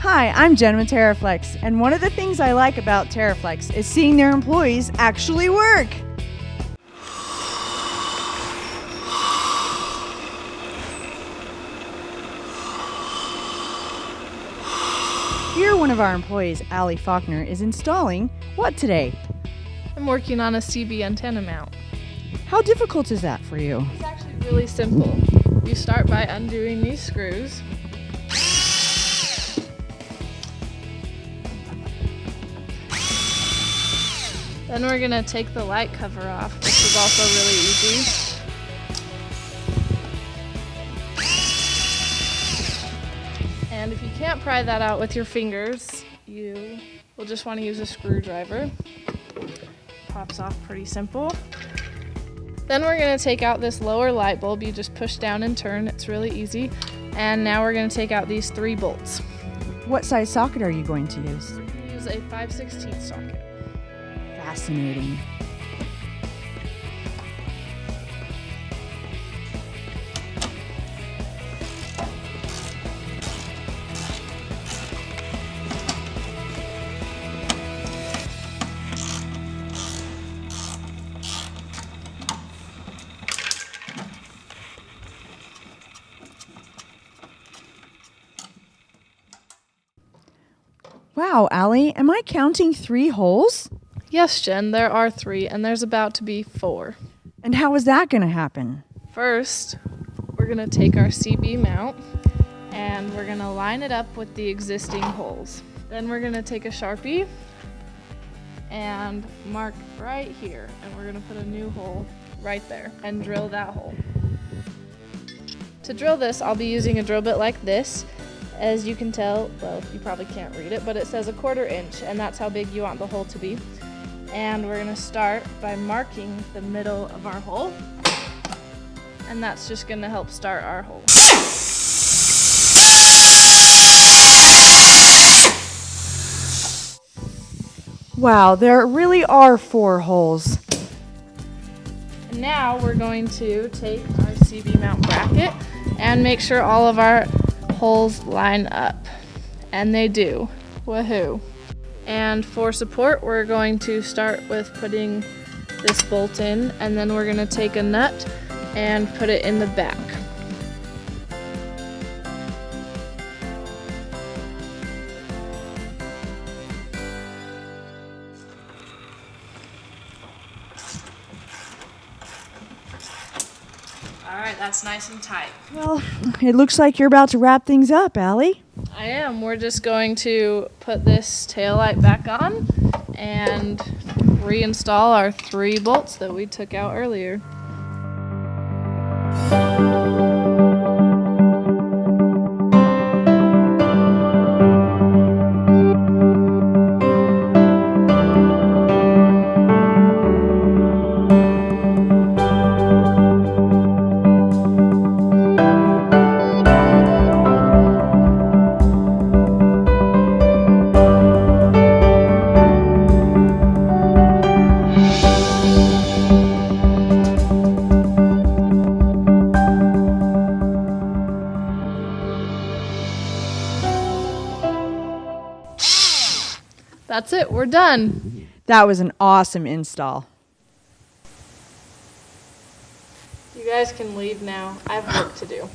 Hi, I'm Jen with TeraFlex, and one of the things I like about TeraFlex is seeing their employees actually work. Here, one of our employees, Allie Faulkner, is installing what today? I'm working on a CB antenna mount. How difficult is that for you? It's actually really simple. You start by undoing these screws. Then we're going to take the light cover off, which is also really easy. And if you can't pry that out with your fingers, you will just want to use a screwdriver. Pops off pretty simple. Then we're going to take out this lower light bulb. You just push down and turn. It's really easy. And now we're going to take out these 3 bolts. What size socket are you going to use? Use a 5/16 socket. Fascinating. Wow, Allie, am I counting 3 holes? Yes, Jen, there are 3, and there's about to be 4. And how is that going to happen? First, we're going to take our CB mount, and we're going to line it up with the existing holes. Then we're going to take a Sharpie and mark right here, and we're going to put a new hole right there and drill that hole. To drill this, I'll be using a drill bit like this. As you can tell, well, you probably can't read it, but it says 1/4 inch, and that's how big you want the hole to be. And we're going to start by marking the middle of our hole, and that's just going to help start our hole. Wow, there really are 4 holes. And now we're going to take our CB mount bracket and make sure all of our holes line up, and they do. Woohoo! And for support, we're going to start with putting this bolt in, and then we're going to take a nut and put it in the back. All right, that's nice and tight. Well, it looks like you're about to wrap things up, Allie. I am. We're just going to put this taillight back on and reinstall our 3 bolts that we took out earlier. That's it, we're done. That was an awesome install. You guys can leave now. I have work to do.